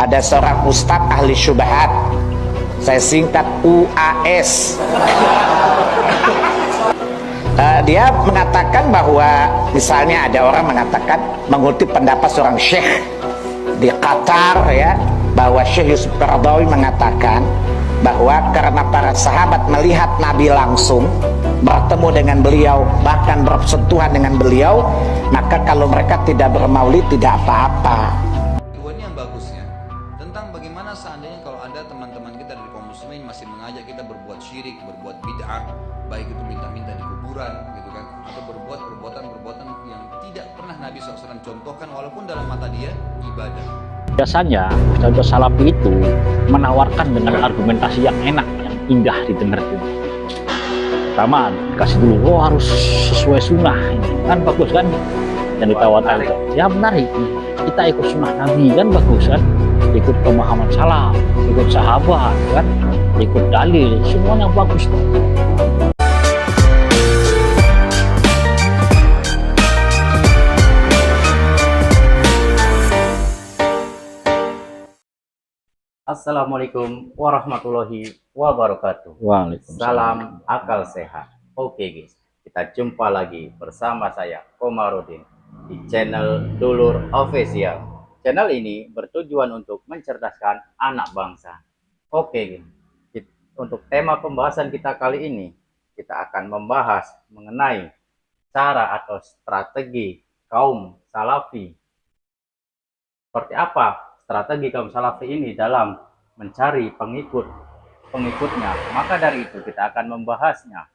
Ada seorang ustadz ahli syubhat, saya singkat UAS. Dia mengatakan bahwa misalnya ada orang mengatakan, mengutip pendapat seorang syekh di Qatar ya, bahwa Syekh Yusuf Qaradawi mengatakan bahwa karena para sahabat melihat Nabi langsung, bertemu dengan beliau, bahkan bersentuhan dengan beliau, maka kalau mereka tidak bermaulid tidak apa-apa. Ini yang bagusnya tentang bagaimana seandainya kalau ada teman-teman kita dari kaum muslimin masih mengajak kita berbuat syirik, berbuat bid'ah, baik itu minta-minta di kuburan gitu kan, atau berbuat perbuatan-perbuatan yang tidak pernah Nabi SAW contohkan walaupun dalam mata dia ibadah. Biasanya Ustadz Salafi itu menawarkan dengan argumentasi yang enak, yang indah didengar gitu. Pertama dikasih dulu, oh harus sesuai sunnah, ini kan bagus kan, yang ditawarkan itu ya menarik, kita ikut sunnah Nabi kan bagus kan, ikut pemahaman salaf, ikut sahabat kan, ikut dalil, semuanya bagus tuh. Assalamualaikum warahmatullahi wabarakatuh. Waalaikumsalam. Salam akal sehat. Oke guys, kita jumpa lagi bersama saya Komarudin di channel Dulur Official. Channel ini bertujuan untuk mencerdaskan anak bangsa. Oke guys, untuk tema pembahasan kita kali ini, kita akan membahas mengenai cara atau strategi kaum salafi. Seperti apa strategi kaum salafi ini dalam mencari pengikutnya. Maka dari itu kita akan membahasnya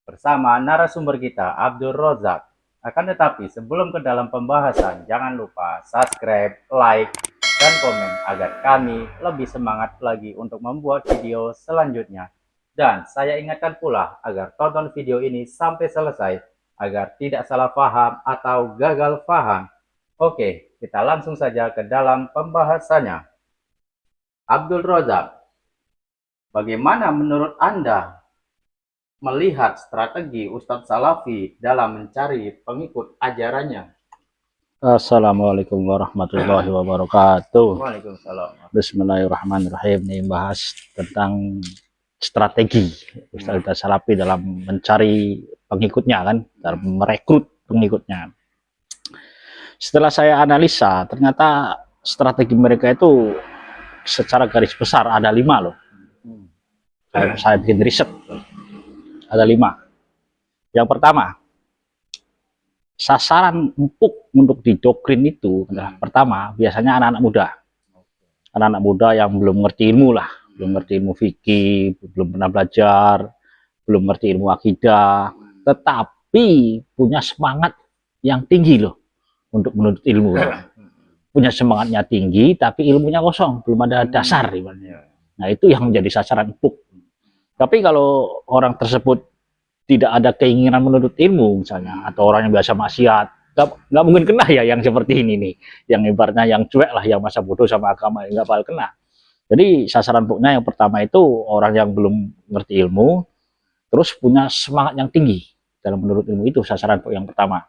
bersama narasumber kita Abdul Rozak. Akan tetapi sebelum ke dalam pembahasan, jangan lupa subscribe, like, dan komen agar kami lebih semangat lagi untuk membuat video selanjutnya. Dan saya ingatkan pula agar tonton video ini sampai selesai agar tidak salah paham atau gagal paham. Oke, kita langsung saja ke dalam pembahasannya. Abdul Rozak, bagaimana menurut Anda melihat strategi Ustadz Salafi dalam mencari pengikut ajarannya? Assalamualaikum warahmatullahi wabarakatuh. Waalaikumsalam. Bismillahirrahmanirrahim. Ini bahas tentang strategi Ustadz Salafi dalam mencari pengikutnya kan, dalam merekrut pengikutnya. Setelah saya analisa, ternyata strategi mereka itu secara garis besar ada 5 loh. Saya bikin riset, ada 5. Yang pertama, sasaran empuk untuk didoktrin itu adalah pertama biasanya anak-anak muda. Anak-anak muda yang belum ngerti ilmu lah, belum ngerti ilmu fikih, belum pernah belajar, belum ngerti ilmu akidah, tetapi punya semangat yang tinggi loh untuk menuntut ilmu. Punya semangatnya tinggi tapi ilmunya kosong, belum ada dasar. Nah itu yang menjadi sasaran empuk. Tapi kalau orang tersebut tidak ada keinginan menuntut ilmu misalnya, atau orang yang biasa maksiat, nggak mungkin kena ya yang seperti ini nih, yang ibaratnya yang cuek lah, yang masa bodoh sama agama, nggak bakal kena. Jadi sasaran empuknya yang pertama itu orang yang belum ngerti ilmu terus punya semangat yang tinggi dalam menuntut ilmu, itu sasaran empuk yang pertama.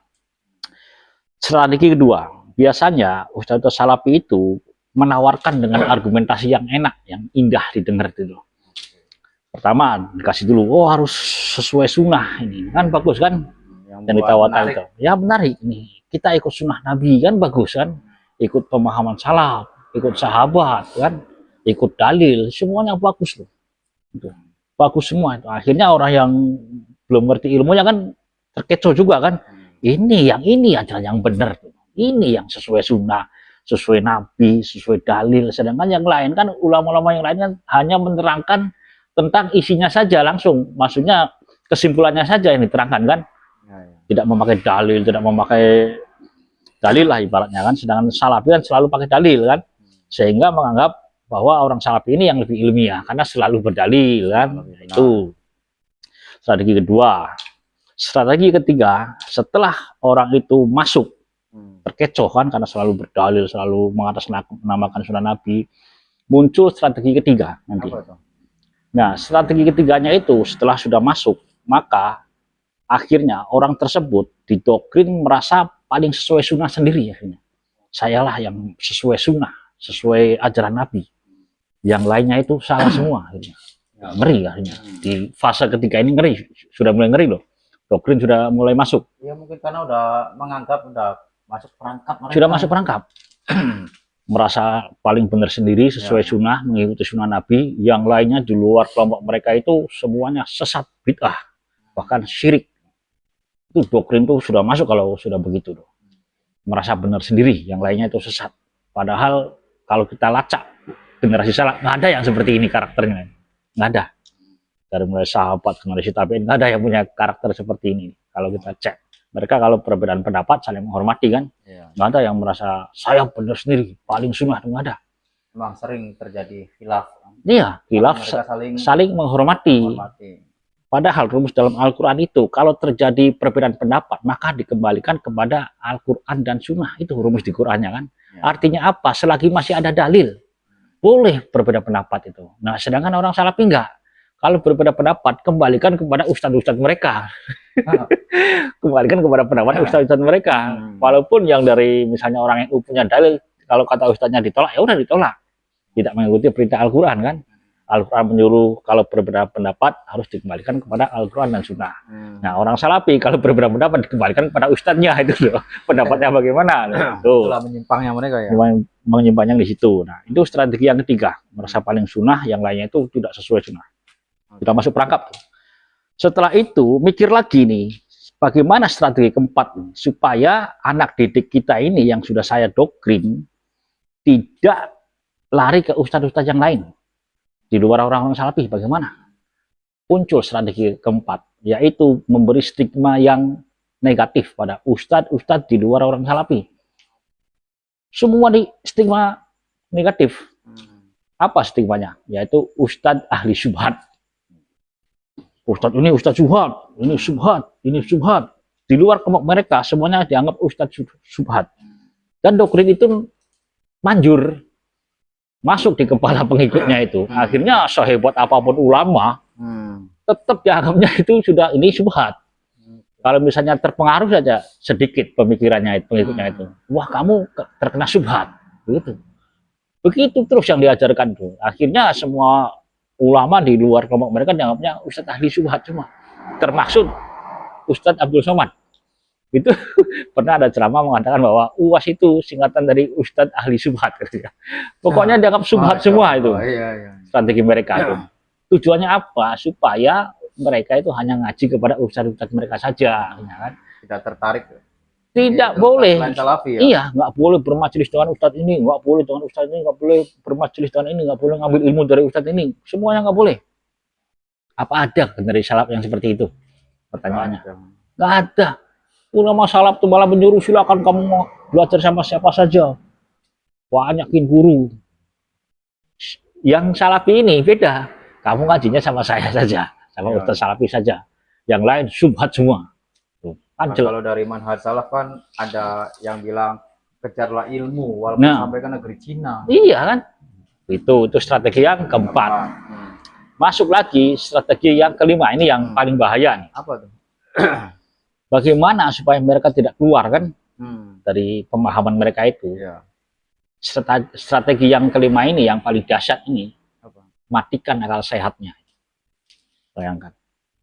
Strategi kedua, biasanya Ustadz Salafi itu menawarkan dengan argumentasi yang enak, yang indah didengar itu. Pertama dikasih dulu, oh harus sesuai sunnah, ini kan bagus kan, yang ditawarkan itu ya menarik, nih kita ikut sunnah Nabi kan bagus kan, ikut pemahaman salaf, ikut sahabat kan, ikut dalil, semuanya bagus loh, itu bagus semua itu. Akhirnya orang yang belum ngerti ilmunya kan terkecoh juga kan, ini adalah yang benar, ini yang sesuai sunnah, sesuai Nabi, sesuai dalil. Sedangkan yang lain kan, ulama-ulama yang lain kan hanya menerangkan tentang isinya saja langsung, maksudnya kesimpulannya saja yang diterangkan kan, tidak memakai dalil, tidak memakai dalil lah ibaratnya kan. Sedangkan Salafi kan selalu pakai dalil kan, sehingga menganggap bahwa orang Salafi ini yang lebih ilmiah karena selalu berdalil kan. Itu strategi kedua. Strategi ketiga, setelah orang itu masuk terkecoh kan karena selalu berdalil, selalu mengatasnamakan sunnah Nabi, muncul strategi ketiga nanti. Nah, strategi ketiganya itu setelah sudah masuk, maka akhirnya orang tersebut didoktrin merasa paling sesuai sunnah sendiri. Akhirnya sayalah yang sesuai sunnah, sesuai ajaran Nabi. Yang lainnya itu salah semua akhirnya. Ngeri akhirnya. Di fase ketiga ini ngeri, sudah mulai ngeri loh. Doktrin sudah mulai masuk. Ya mungkin karena udah menganggap udah masuk perangkap mereka. Sudah masuk perangkap. Merasa paling benar sendiri sesuai sunnah, mengikuti sunnah Nabi. Yang lainnya di luar kelompok mereka itu semuanya sesat, bid'ah, bahkan syirik. Itu doktrin itu sudah masuk kalau sudah begitu loh. Merasa benar sendiri, yang lainnya itu sesat. Padahal kalau kita lacak generasi salaf, nggak ada yang seperti ini karakternya, nggak ada. Dari mulai sahabat, generasi tabi'in, nggak ada yang punya karakter seperti ini. Kalau kita cek, mereka kalau perbedaan pendapat saling menghormati kan, nggak ada yang merasa saya benar sendiri, paling sunnah, nggak ada. Memang sering terjadi khilaf. Iya, khilaf Mereka saling menghormati. menghormati. Padahal rumus dalam Al-Quran itu, kalau terjadi perbedaan pendapat, maka dikembalikan kepada Al-Quran dan Sunnah. Itu rumus di Qurannya kan. Ya. Artinya apa? Selagi masih ada dalil, boleh berbeda pendapat itu. Nah, sedangkan orang Salafi enggak. Kalau berbeda pendapat, kembalikan kepada ustadz-ustadz mereka. Kembalikan kepada pendapat ustadz-ustadz mereka. Walaupun yang dari misalnya orang yang punya dalil, kalau kata ustadznya ditolak, ya udah ditolak. Tidak mengikuti perintah Al-Quran kan. Al-Quran menyuruh kalau berbeda pendapat harus dikembalikan kepada Al-Quran dan Sunnah. Nah, orang Salafi kalau berbeda pendapat dikembalikan kepada ustadznya itu loh. Pendapatnya bagaimana? Tuh. Itulah menyimpangnya mereka ya. Menyimpangnya di situ. Nah, itu strategi yang ketiga, merasa paling sunnah, yang lainnya itu tidak sesuai sunnah. Sudah masuk perangkap. Setelah itu mikir lagi nih, bagaimana strategi keempat nih, supaya anak didik kita ini yang sudah saya doktrin tidak lari ke ustadz-ustadz yang lain. Di luar orang-orang Salafi, bagaimana? Muncul strategi keempat, yaitu memberi stigma yang negatif pada ustadz-ustadz di luar orang Salafi. Semua di stigma negatif. Apa stigmanya? Yaitu ustadz ahli syubhat. Ustadz ini ustadz syubhat, ini syubhat, ini syubhat. Di luar kelompok mereka, semuanya dianggap ustadz syubhat. Dan doktrin itu manjur. Masuk di kepala pengikutnya itu. Akhirnya sehebat apapun ulama, tetap dianggapnya itu sudah ini syubhat. Kalau misalnya terpengaruh saja sedikit pemikirannya itu, pengikutnya itu, wah kamu terkena syubhat, begitu. Begitu terus yang diajarkan tuh. Akhirnya semua ulama di luar kelompok mereka dianggapnya ustadz ahli syubhat semua. Termasuk Ustadz Abdul Somad. Itu pernah ada ceramah mengatakan bahwa UAS itu singkatan dari Ustadz ahli syubhat. Pokoknya dianggap syubhat semua itu. Strategi mereka itu. Tujuannya apa? Supaya mereka itu hanya ngaji kepada ustadz-ustadz mereka saja, ya kan? Tidak tertarik. Tidak boleh. Salafi, ya? Iya, nggak boleh bermajelis dengan ustadz ini, nggak boleh dengan ustadz ini, nggak boleh bermajelis dengan ini, nggak boleh ngambil ilmu dari ustadz ini. Semuanya nggak boleh. Apa ada dari salaf yang seperti itu? Pertanyaannya. Nggak ada. Ulama salaf itu malah menyuruh silakan kamu mau belajar sama siapa saja. Banyakin guru. Yang Salafi ini beda. Kamu ngajinya sama saya saja, sama Ustaz Salafi saja. Yang lain syubhat semua. Tuh, kan kalau dari manhaj salaf kan ada yang bilang kejarlah ilmu walaupun sampai ke negeri Cina. Iya kan? Itu strategi yang keempat. Masuk lagi strategi yang kelima, ini yang paling bahaya nih. Apa tuh? Bagaimana supaya mereka tidak keluar kan dari pemahaman mereka itu. Strategi yang kelima ini yang paling dahsyat ini, matikan akal sehatnya. Bayangkan.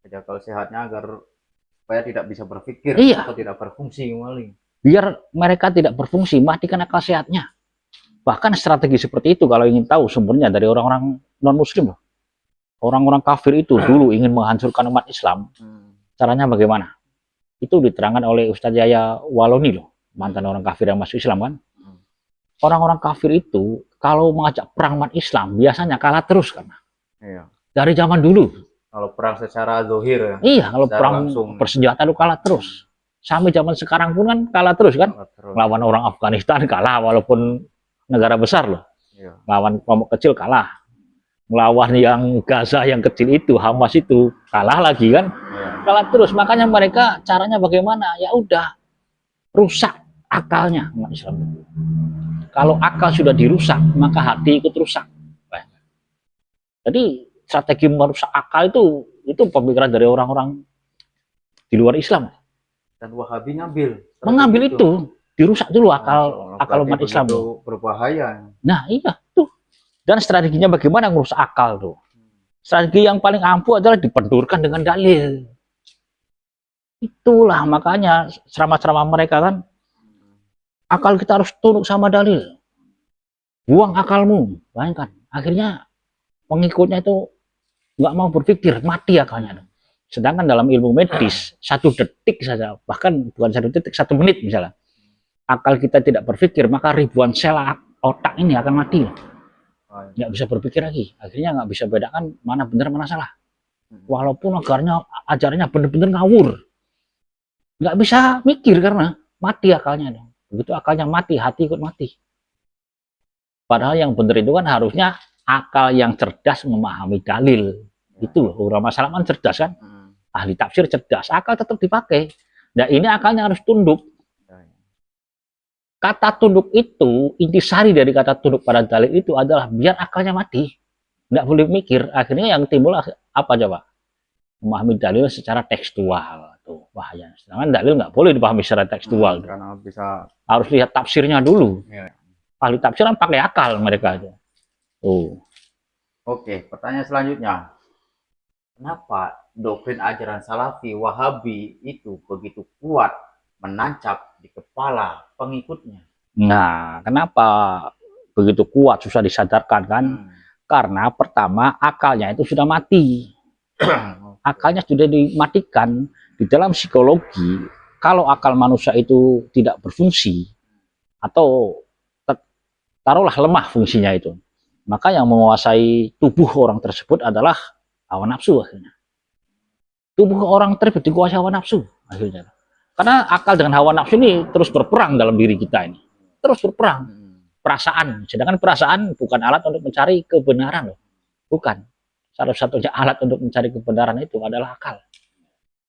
Akal sehatnya agar supaya tidak bisa berpikir atau tidak berfungsi kembali. Biar mereka tidak berfungsi, matikan akal sehatnya. Bahkan strategi seperti itu kalau ingin tahu sumbernya dari orang-orang non-muslim loh. Orang-orang kafir itu dulu ingin menghancurkan umat Islam. Caranya bagaimana? Itu diterangkan oleh Ustadz Yahya Waloni loh, mantan orang kafir yang masuk Islam kan. Orang-orang kafir itu kalau mengajak perang umat Islam biasanya kalah terus kan. Dari zaman dulu. Kalau perang secara zahir ya. Iya, kalau perang bersenjata itu kalah terus. Sampai zaman sekarang pun kan kalah terus kan. Melawan orang Afghanistan kalah walaupun negara besar loh. Melawan kelompok kecil kalah. Melawan yang Gaza yang kecil itu, Hamas itu kalah lagi kan. Kalah terus, makanya mereka caranya bagaimana? Ya udah, rusak akalnya umat Islam. Kalau akal sudah dirusak, maka hati ikut rusak. Jadi strategi merusak akal itu pemikiran dari orang-orang di luar Islam. Dan Wahabi mengambil itu. dirusak dulu akal umat Berarti Islam. begitu berbahaya. Nah iya tuh. Dan strateginya bagaimana ngurus akal tuh? Strategi yang paling ampuh adalah dibenturkan dengan dalil. Itulah makanya ceramah-ceramah mereka kan, akal kita harus tunduk sama dalil. Buang akalmu, bayangkan. Akhirnya pengikutnya itu nggak mau berpikir, mati akalnya. Sedangkan dalam ilmu medis, 1 detik saja, bahkan bukan 1 detik, 1 menit misalnya, akal kita tidak berpikir, maka ribuan sel otak ini akan mati. Nggak bisa berpikir lagi. Akhirnya nggak bisa bedakan mana benar, mana salah. Walaupun ajarannya benar-benar ngawur. Nggak bisa mikir karena mati akalnya. Begitu akalnya mati, hati ikut mati. Padahal yang benar itu kan harusnya akal yang cerdas memahami dalil. Itu loh, ulama salam kan cerdas kan. Ahli tafsir cerdas, akal tetap dipakai. Nah ini akalnya harus tunduk. Kata tunduk itu, intisari dari kata tunduk pada dalil itu adalah biar akalnya mati. Nggak boleh mikir. Akhirnya yang timbul apa coba? Memahami dalil secara tekstual. Tuh, bahaya. Sedangkan dalil nggak boleh dipahami secara tekstual. Karena bisa Harus lihat tafsirnya dulu. ya. Ahli tafsir kan pakai akal mereka itu. Oke, pertanyaan selanjutnya. Kenapa doktrin ajaran Salafi Wahabi itu begitu kuat menancap di kepala pengikutnya? Nah, kenapa begitu kuat susah disadarkan kan? Karena pertama akalnya itu sudah mati. Akalnya sudah dimatikan. Di dalam psikologi, kalau akal manusia itu tidak berfungsi atau taruhlah lemah fungsinya itu, maka yang menguasai tubuh orang tersebut adalah hawa nafsu akhirnya. Tubuh orang tersebut dikuasai hawa nafsu akhirnya. Karena akal dengan hawa nafsu ini terus berperang dalam diri kita ini. Terus berperang. Perasaan. Sedangkan perasaan bukan alat untuk mencari kebenaran loh. Bukan. Satu-satunya alat untuk mencari kebenaran itu adalah akal.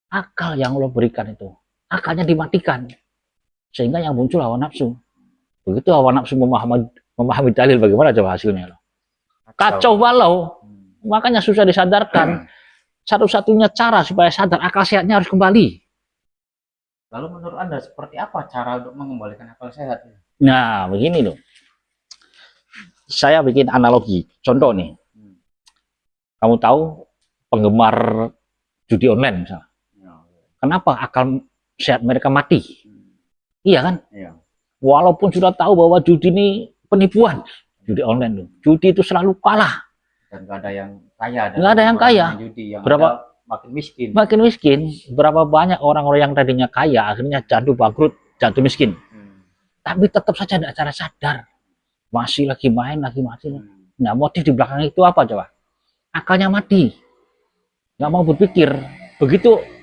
Akal yang Allah berikan itu. Akalnya dimatikan. Sehingga yang muncul hawa nafsu. Begitu hawa nafsu memahami dalil, bagaimana coba hasilnya loh. Kacau balau. Makanya susah disadarkan. Satu-satunya cara supaya sadar akal sehatnya harus kembali. Lalu menurut Anda seperti apa cara untuk mengembalikan akal sehat? Nah, begini loh. Saya bikin analogi. Contoh nih. Kamu tahu penggemar judi online misalnya. Kenapa akal sehat mereka mati? Iya kan? Iya. Walaupun sudah tahu bahwa judi ini penipuan. Judi online loh. Judi itu selalu kalah. Dan nggak ada yang kaya. Nggak ada yang kaya. Judi, yang Berapa? ada makin miskin. Makin miskin. Berapa banyak orang-orang yang tadinya kaya akhirnya jatuh bangkrut, jatuh miskin. Tapi tetap saja tidak cara sadar. Masih lagi main, lagi mati. Nah, motif di belakang itu apa coba? Akalnya mati. Nggak mau berpikir. Begitu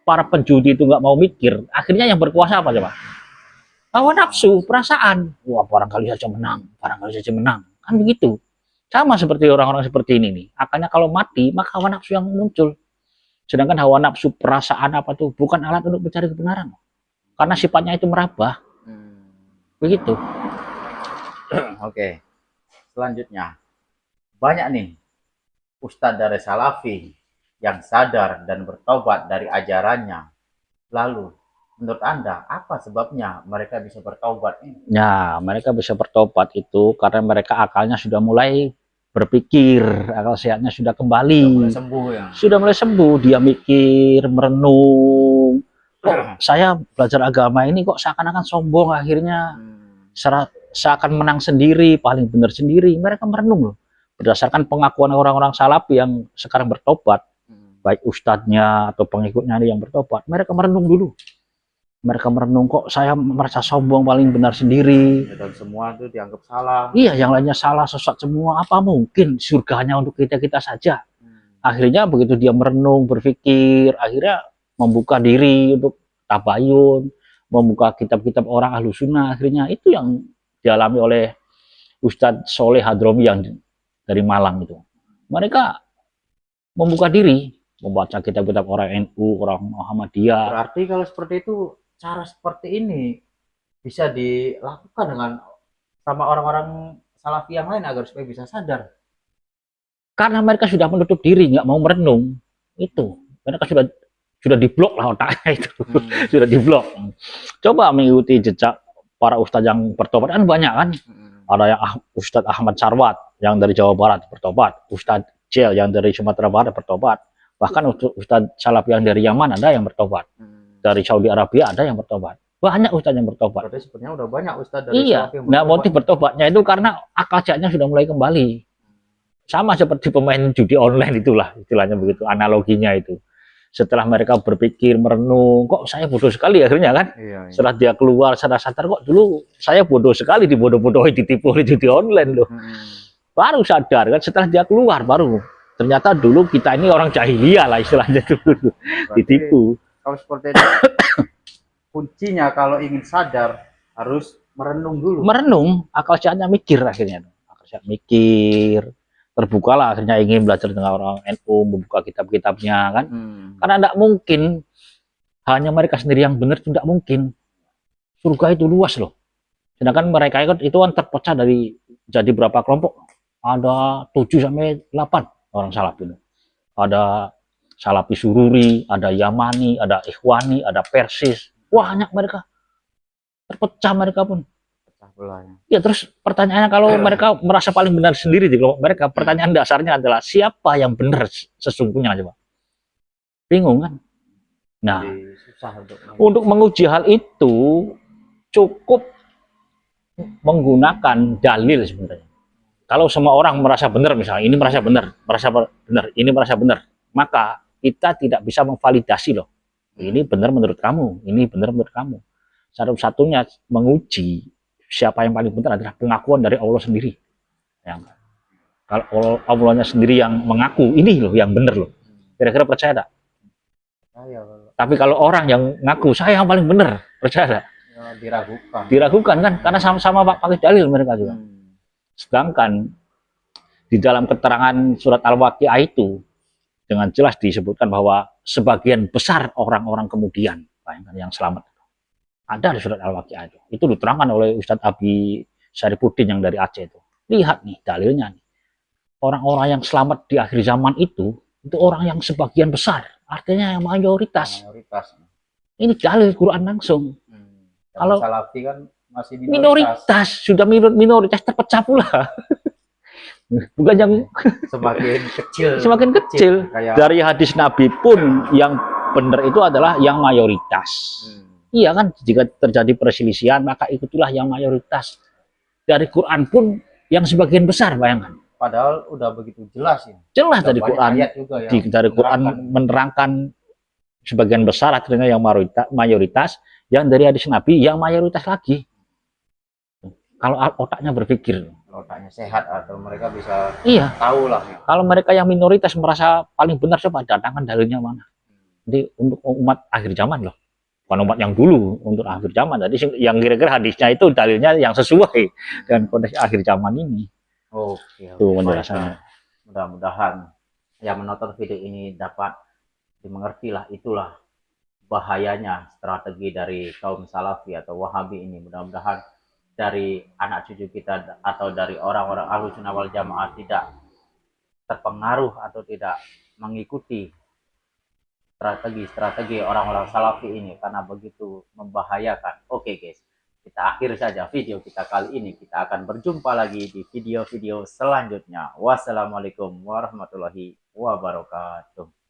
para penjudi itu nggak mau mikir, akhirnya yang berkuasa apa coba? Hawa nafsu, perasaan. Wah, barangkali saja menang. Barangkali saja menang. Kan begitu. Sama seperti orang-orang seperti ini nih. Akalnya kalau mati, maka hawa nafsu yang muncul. Sedangkan hawa nafsu, perasaan apa tuh bukan alat untuk mencari kebenaran. Karena sifatnya itu merabah. Begitu. Oke. Selanjutnya. Banyak nih ustadz dari Salafi yang sadar dan bertobat dari ajarannya. Lalu, menurut Anda, apa sebabnya mereka bisa bertobat? Ya, mereka bisa bertobat itu karena mereka akalnya sudah mulai berpikir, akal sehatnya sudah kembali. Sudah mulai sembuh ya? Sudah mulai sembuh, dia mikir, merenung. Kok saya belajar agama ini kok seakan-akan sombong akhirnya. Seakan menang sendiri, paling benar sendiri. Mereka merenung loh. Berdasarkan pengakuan orang-orang Salafi yang sekarang bertobat, baik ustadznya atau pengikutnya yang bertobat, mereka merenung dulu. Mereka merenung, kok saya merasa sombong paling benar sendiri. Dan semua itu dianggap salah. Iya, yang lainnya salah, sesat semua. Apa mungkin surganya untuk kita-kita saja? Akhirnya begitu dia merenung, berpikir, akhirnya membuka diri untuk tabayun, membuka kitab-kitab orang ahlu sunnah. Akhirnya itu yang dialami oleh Ustadz Soleh Hadromi yang dari Malang itu. Mereka membuka diri, membaca kitab-kitab orang NU, orang Muhammadiyah. Berarti kalau seperti itu, cara seperti ini bisa dilakukan dengan sama orang-orang Salafi yang lain agar supaya bisa sadar. Karena mereka sudah menutup diri, nggak mau merenung. Itu mereka sudah diblok lah otaknya itu. Sudah diblok. Coba mengikuti jejak para ustadz yang bertobat kan banyak kan. Ada yang Ustadz Ahmad Sarwat yang dari Jawa Barat bertobat, Ustadz Jel yang dari Sumatera Barat bertobat, bahkan Ustadz Salafi yang dari Yaman ada yang bertobat, dari Saudi Arabia ada yang bertobat, banyak ustadz yang bertobat. Berarti sebenarnya udah banyak ustadz dari Iya, Salafi yang nah bertobat. motif bertobatnya itu karena akal sehatnya sudah mulai kembali. Sama seperti pemain judi online itulah, istilahnya begitu, analoginya itu. Setelah mereka berpikir, merenung, kok saya bodoh sekali akhirnya kan. Iya, iya. Setelah dia keluar, sadar-sadar kok dulu saya bodoh sekali, dibodoh-bodohi, ditipu oleh judi online loh. Baru sadar kan, setelah dia keluar baru. Ternyata dulu kita ini orang jahiliyah lah istilahnya dulu. Ditipu. Kalau seperti itu, kuncinya kalau ingin sadar harus merenung dulu. Merenung, akal sehatnya mikir akhirnya. Akal sehat mikir, terbukalah akhirnya ingin belajar dengan orang NU, membuka kitab-kitabnya kan. Karena tidak mungkin hanya mereka sendiri yang benar, tidak mungkin. Surga itu luas loh. Sedangkan mereka itu kan terpecah dari jadi berapa kelompok? Ada 7 sampai 8 orang Salafi. Ada Salafi Sururi, ada Yamani, ada Ikhwani, ada Persis. Banyak mereka. Terpecah mereka pun. Ya terus pertanyaannya kalau mereka merasa paling benar sendiri di kelompok mereka, pertanyaan dasarnya adalah siapa yang benar sesungguhnya coba? Bingung kan? Nah, Jadi susah untuk menguji hal itu cukup menggunakan dalil sebenarnya. Kalau semua orang merasa benar misalnya, ini merasa benar, ini merasa benar, maka kita tidak bisa memvalidasi loh. Ini benar menurut kamu, ini benar menurut kamu. Satu-satunya menguji siapa yang paling benar adalah pengakuan dari Allah sendiri. Ya. Kalau Allahnya sendiri yang mengaku ini loh yang benar loh, kira-kira percaya tak? Tapi kalau orang yang ngaku saya yang paling benar, percaya tak? Ya, diragukan. Diragukan kan, karena sama-sama pakai dalil mereka juga. Sedangkan di dalam keterangan surat Al-Waqiah itu dengan jelas disebutkan bahwa sebagian besar orang-orang kemudian yang selamat ada di surat Al-Waqiah itu diterangkan oleh Ustadz Abi Syarifuddin yang dari Aceh itu. Lihat nih dalilnya nih. Orang-orang yang selamat di akhir zaman itu orang yang sebagian besar, artinya yang mayoritas. Ini dalil Quran langsung. Kalau Salafi kan masih minoritas, sudah minoritas terpecah pula. Bukan yang semakin kecil. Semakin kecil. Dari hadis Nabi pun yang benar itu adalah yang mayoritas. Iya kan, jika terjadi perselisihan maka ikutilah yang mayoritas. Dari Quran pun yang sebagian besar, bayangkan. Padahal udah begitu jelas ya. Jelas dari Quran. Dari Quran menerangkan sebagian besar akhirnya yang mayoritas, yang dari hadis Nabi yang mayoritas lagi. Kalau otaknya berpikir, otaknya sehat atau mereka bisa tahu lah. Kalau mereka yang minoritas merasa paling benar, coba datangkan dalilnya mana. Jadi untuk umat akhir zaman loh. Bukan umat yang dulu, untuk akhir zaman. Jadi yang kira-kira hadisnya itu dalilnya yang sesuai dengan kondisi akhir zaman ini. Oke. Itu penjelasannya. Mudah-mudahan yang menonton video ini dapat dimengerti lah, itulah bahayanya strategi dari kaum Salafi atau Wahabi ini. Mudah-mudahan dari anak cucu kita atau dari orang-orang Ahlussunnah wal Jamaah tidak terpengaruh atau tidak mengikuti strategi orang-orang Salafi ini karena begitu membahayakan. Oke guys, kita akhiri saja video kita kali ini. Kita akan berjumpa lagi di video-video selanjutnya. Wassalamualaikum warahmatullahi wabarakatuh.